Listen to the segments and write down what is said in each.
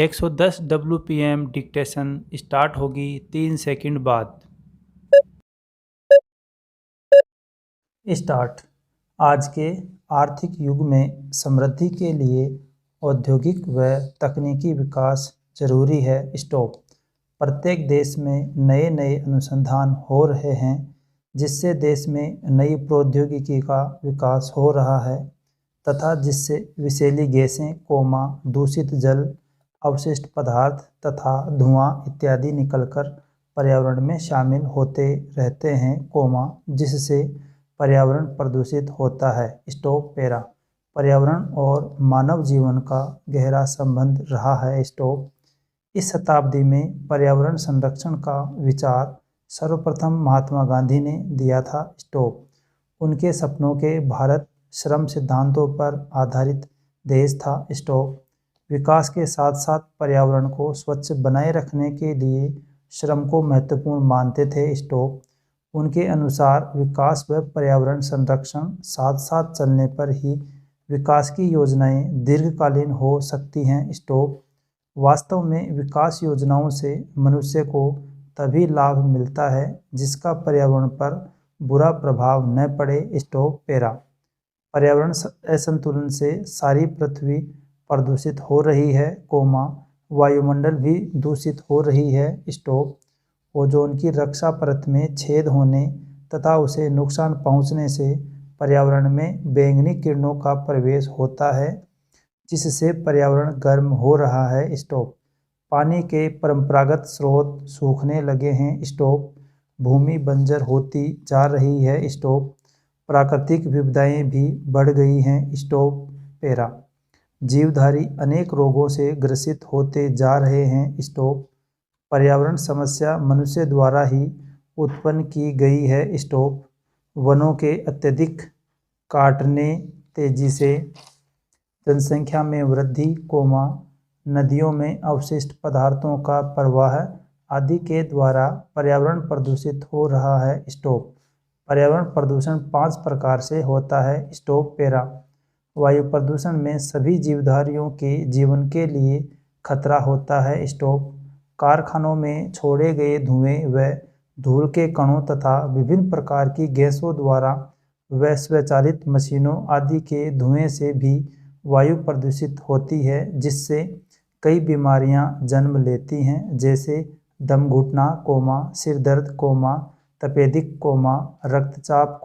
110 WPM dictation start होगी 3 second बाद। Start. आज के आर्थिक युग में समृद्धि के लिए औद्योगिक व तकनीकी विकास जरूरी है। स्टॉप। प्रत्येक देश में नए नए अनुसंधान हो रहे हैं, जिससे देश में नई प्रौद्योगिकी का विकास हो रहा है तथा जिससे विषैली गैसें, दूषित जल, अवशिष्ट पदार्थ तथा धुआं इत्यादि निकलकर पर्यावरण में शामिल होते रहते हैं, जिससे पर्यावरण प्रदूषित होता है। Stop para. पर्यावरण और मानव जीवन का गहरा संबंध रहा है। स्टॉप। इस शताब्दी में पर्यावरण संरक्षण का विचार सर्वप्रथम महात्मा गांधी ने दिया था। स्टॉप। उनके सपनों के भारत श्रम सिद्धांतों पर आधारित देश था। स्टॉप। विकास के साथ साथ पर्यावरण को स्वच्छ बनाए रखने के लिए श्रम को महत्वपूर्ण मानते थे। स्टॉप। उनके अनुसार विकास व पर्यावरण संरक्षण साथ साथ चलने पर ही विकास की योजनाएं दीर्घकालीन हो सकती हैं। स्टॉप। वास्तव में विकास योजनाओं से मनुष्य को तभी लाभ मिलता है जिसका पर्यावरण पर बुरा प्रभाव न पड़े। Stop para. पर्यावरण असंतुलन से सारी पृथ्वी प्रदूषित हो रही है, वायुमंडल भी दूषित हो रही है। स्टॉप। ओजोन की रक्षा परत में छेद होने तथा उसे नुकसान पहुंचने से पर्यावरण में बैंगनी किरणों का प्रवेश होता है, जिससे पर्यावरण गर्म हो रहा है। स्टॉप। पानी के परंपरागत स्रोत सूखने लगे हैं। स्टॉप। भूमि बंजर होती जा रही है। स्टॉप। प्राकृतिक विविधताएं भी बढ़ गई हैं। Stop para. जीवधारी अनेक रोगों से ग्रसित होते जा रहे हैं। स्टॉप। पर्यावरण समस्या मनुष्य द्वारा ही उत्पन्न की गई है। स्टॉप। वनों के अत्यधिक काटने, तेजी से जनसंख्या में वृद्धि, नदियों में अवशिष्ट पदार्थों का प्रवाह आदि के द्वारा पर्यावरण प्रदूषित हो रहा है। स्टॉप। पर्यावरण प्रदूषण 5 प्रकार से होता है। Stop para. वायु प्रदूषण में सभी जीवधारियों के जीवन के लिए खतरा होता है। स्टॉप। कारखानों में छोड़े गए धुएं व धूल के कणों तथा विभिन्न प्रकार की गैसों द्वारा व स्वचालित मशीनों आदि के धुएं से भी वायु प्रदूषित होती है, जिससे कई बीमारियां जन्म लेती हैं, जैसे दम घुटना, सिर दर्द, तपेदिक, रक्तचाप,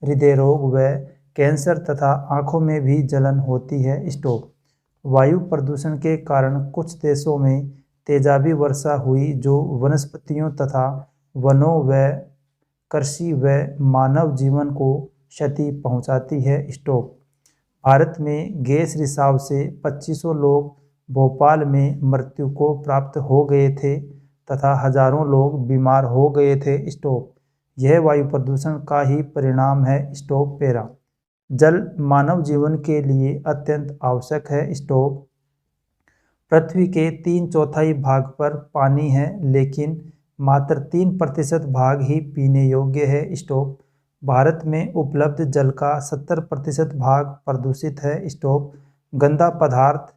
हृदय रोग व कैंसर तथा आंखों में भी जलन होती है। स्टॉप। वायु प्रदूषण के कारण कुछ देशों में तेजाबी वर्षा हुई, जो वनस्पतियों तथा वनों व कृषि व मानव जीवन को क्षति पहुंचाती है। स्टॉप। भारत में गैस रिसाव से 2500 लोग भोपाल में मृत्यु को प्राप्त हो गए थे तथा हजारों लोग बीमार हो गए थे। स्टॉप। यह वायु प्रदूषण का ही परिणाम है। Stop para. जल मानव जीवन के लिए अत्यंत आवश्यक है। स्टॉप। पृथ्वी के 3/4 भाग पर पानी है, लेकिन मात्र 3% भाग ही पीने योग्य है। स्टॉप। भारत में उपलब्ध जल का 70% भाग प्रदूषित है। स्टॉप। गंदा पदार्थ,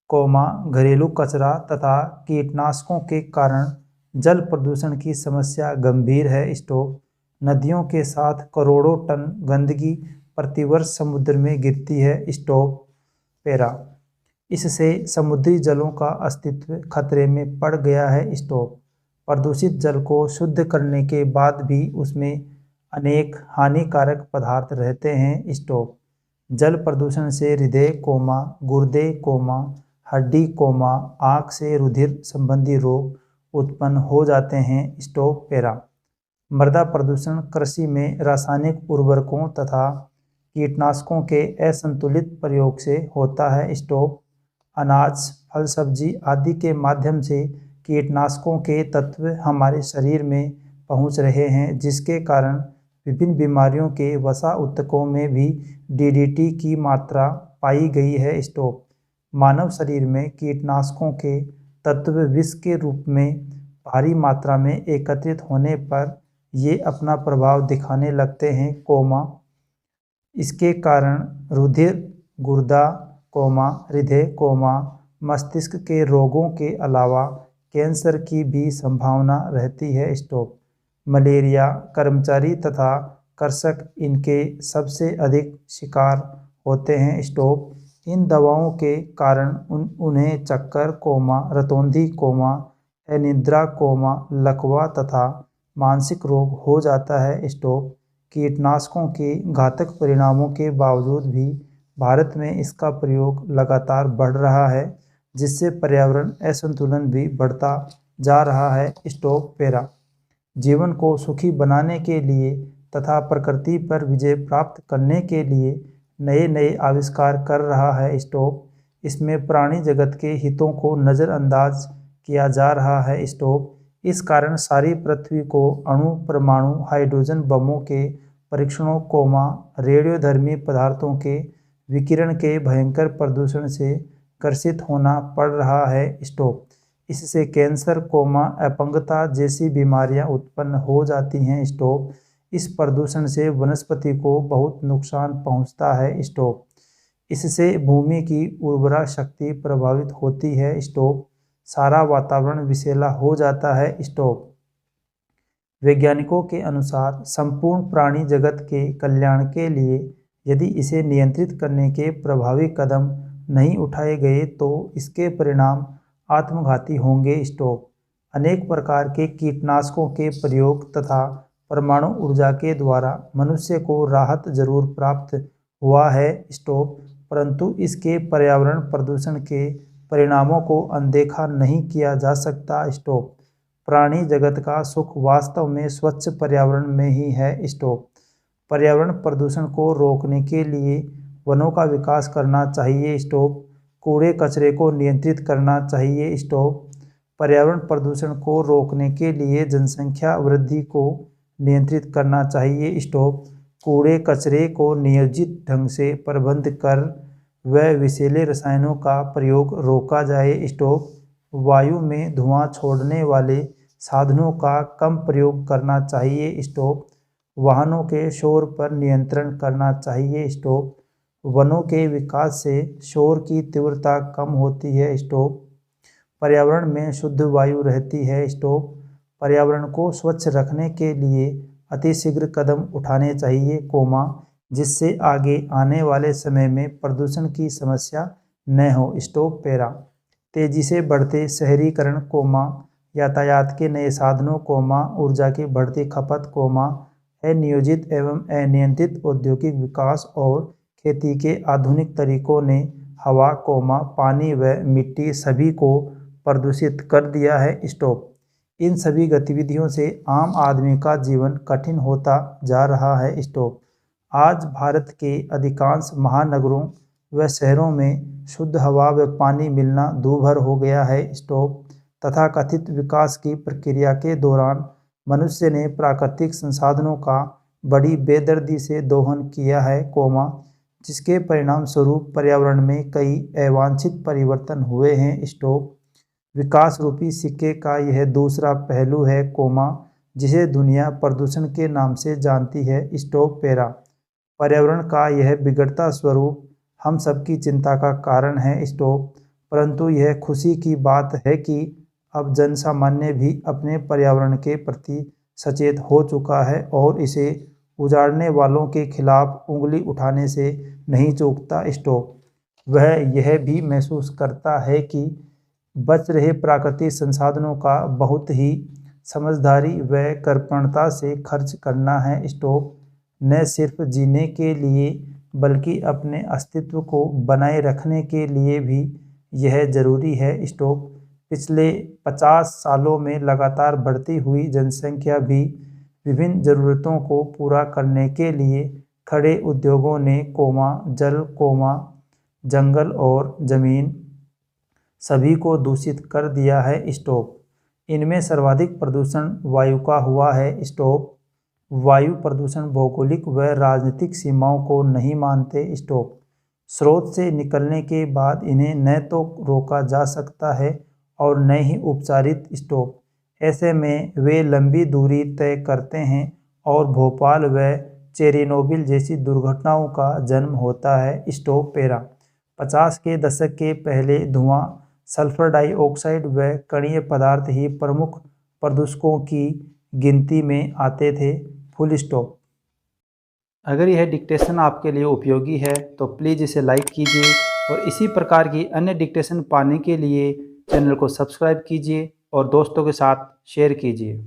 घरेलू कचरा तथा कीटनाशकों के कारण जल प्रदूषण की समस्या गंभीर है। स्टॉप। नदियों के साथ करोड़ों टन गंदगी प्रतिवर्ष समुद्र में गिरती है। Stop para. इससे समुद्री जलों का अस्तित्व खतरे में पड़ गया है। स्टॉप। प्रदूषित जल को शुद्ध करने के बाद भी उसमें अनेक हानिकारक पदार्थ रहते हैं। स्टॉप। जल प्रदूषण से हृदय, गुर्दे, हड्डी, आँख से रुधिर संबंधी रोग उत्पन्न हो जाते हैं। Stop para. मृदा प्रदूषण कृषि में रासायनिक उर्वरकों तथा कीटनाशकों के असंतुलित प्रयोग से होता है। स्टॉप। अनाज, फल, सब्जी आदि के माध्यम से कीटनाशकों के तत्व हमारे शरीर में पहुंच रहे हैं, जिसके कारण विभिन्न बीमारियों के वसा ऊतकों में भी DDT की मात्रा पाई गई है। स्टॉप। मानव शरीर में कीटनाशकों के तत्व विष के रूप में भारी मात्रा में एकत्रित होने पर ये अपना प्रभाव दिखाने लगते हैं, इसके कारण रुधिर, गुर्दा, हृदय, मस्तिष्क के रोगों के अलावा कैंसर की भी संभावना रहती है। स्टॉप। मलेरिया, कर्मचारी तथा कृषक इनके सबसे अधिक शिकार होते हैं। स्टॉप। इन दवाओं के कारण उन्हें चक्कर, कोमा, रतौंधी कोमा, अनिद्रा कोमा, लकवा तथा मानसिक रोग हो जाता है। स्टॉप। कीटनाशकों के घातक परिणामों के बावजूद भी भारत में इसका प्रयोग लगातार बढ़ रहा है, जिससे पर्यावरण असंतुलन भी बढ़ता जा रहा है। स्टॉप। पैरा। जीवन को सुखी बनाने के लिए तथा प्रकृति पर विजय प्राप्त करने के लिए नए नए आविष्कार कर रहा है। स्टॉप। इसमें प्राणी जगत के हितों को नज़रअंदाज किया जा रहा है। स्टॉप। इस कारण सारी पृथ्वी को अणु, परमाणु, हाइड्रोजन बमों के परीक्षणों, कोमा, रेडियोधर्मी पदार्थों के विकिरण के भयंकर प्रदूषण से ग्रसित होना पड़ रहा है। स्टॉप। इससे कैंसर, कोमा, अपंगता जैसी बीमारियां उत्पन्न हो जाती हैं। स्टॉप। इस प्रदूषण से वनस्पति को बहुत नुकसान पहुंचता है। स्टॉप। इससे भूमि की उर्वरा शक्ति प्रभावित होती है। स्टॉप। सारा वातावरण विषैला हो जाता है। स्टॉप। वैज्ञानिकों के अनुसार संपूर्ण प्राणी जगत के कल्याण के लिए यदि इसे नियंत्रित करने के प्रभावी कदम नहीं उठाए गए तो इसके परिणाम आत्मघाती होंगे। स्टॉप। अनेक प्रकार के कीटनाशकों के प्रयोग तथा परमाणु ऊर्जा के द्वारा मनुष्य को राहत जरूर प्राप्त हुआ है। स्टॉप। परंतु इसके पर्यावरण प्रदूषण के परिणामों को अनदेखा नहीं किया जा सकता। स्टॉप। प्राणी जगत का सुख वास्तव में स्वच्छ पर्यावरण में ही है। स्टॉप। पर्यावरण प्रदूषण को रोकने के लिए वनों का विकास करना चाहिए। स्टॉप। कूड़े कचरे को नियंत्रित करना चाहिए। स्टॉप। पर्यावरण प्रदूषण को रोकने के लिए जनसंख्या वृद्धि को नियंत्रित करना चाहिए। स्टॉप। कूड़े कचरे को नियोजित ढंग से प्रबंध कर व विषैले रसायनों का प्रयोग रोका जाए। स्टॉप। वायु में धुआं छोड़ने वाले साधनों का कम प्रयोग करना चाहिए। स्टॉप। वाहनों के शोर पर नियंत्रण करना चाहिए। स्टॉप। वनों के विकास से शोर की तीव्रता कम होती है। स्टॉप। पर्यावरण में शुद्ध वायु रहती है। स्टॉप। पर्यावरण को स्वच्छ रखने के लिए अतिशीघ्र कदम उठाने चाहिए, कोमा, जिससे आगे आने वाले समय में प्रदूषण की समस्या न हो। स्टॉप। पैरा। तेजी से बढ़ते शहरीकरण, कोमा, यातायात के नए साधनों, कोमा, ऊर्जा की बढ़ती खपत, कोमा, अनियोजित एवं अनियंत्रित औद्योगिक विकास और खेती के आधुनिक तरीकों ने हवा, कोमा, पानी व मिट्टी सभी को प्रदूषित कर दिया है। स्टॉप। इन सभी गतिविधियों से आम आदमी का जीवन कठिन होता जा रहा है। स्टॉप। आज भारत के अधिकांश महानगरों व शहरों में शुद्ध हवा व पानी मिलना दूभर हो गया है। स्टॉप। तथाकथित विकास की प्रक्रिया के दौरान मनुष्य ने प्राकृतिक संसाधनों का बड़ी बेदर्दी से दोहन किया है, कोमा, जिसके परिणाम स्वरूप पर्यावरण में कई अवांछित परिवर्तन हुए हैं। स्टॉप। विकास रूपी सिक्के का यह दूसरा पहलू है, कोमा, जिसे दुनिया प्रदूषण के नाम से जानती है। स्टॉप। पैरा। पर्यावरण का यह बिगड़ता स्वरूप हम सबकी चिंता का कारण है। स्टॉप। परंतु यह खुशी की बात है कि अब जन सामान्य भी अपने पर्यावरण के प्रति सचेत हो चुका है और इसे उजाड़ने वालों के खिलाफ उंगली उठाने से नहीं चूकता। स्टॉप। वह यह भी महसूस करता है कि बच रहे प्राकृतिक संसाधनों का बहुत ही समझदारी व कृपणता से खर्च करना है। स्टॉप। न सिर्फ जीने के लिए बल्कि अपने अस्तित्व को बनाए रखने के लिए भी यह जरूरी है। स्टॉप। पिछले 50 सालों में लगातार बढ़ती हुई जनसंख्या भी विभिन्न ज़रूरतों को पूरा करने के लिए खड़े उद्योगों ने, कोमा, जल, कोमा, जंगल और ज़मीन सभी को दूषित कर दिया है। स्टॉप। इनमें सर्वाधिक प्रदूषण वायु का हुआ है। स्टॉप। वायु प्रदूषण भौगोलिक व राजनीतिक सीमाओं को नहीं मानते। स्टॉप। स्रोत से निकलने के बाद इन्हें न तो रोका जा सकता है और न ही उपचारित। स्टॉप। ऐसे में वे लंबी दूरी तय करते हैं और भोपाल व चेरनोबिल जैसी दुर्घटनाओं का जन्म होता है। स्टॉप। पैरा। 50 के दशक के पहले धुआं सल्फर डाइऑक्साइड व कणीय पदार्थ ही प्रमुख प्रदूषकों की गिनती में आते थे। Full stop. अगर यह डिक्टेशन आपके लिए उपयोगी है तो प्लीज़ इसे लाइक कीजिए और इसी प्रकार की अन्य डिक्टेशन पाने के लिए चैनल को सब्सक्राइब कीजिए और दोस्तों के साथ शेयर कीजिए।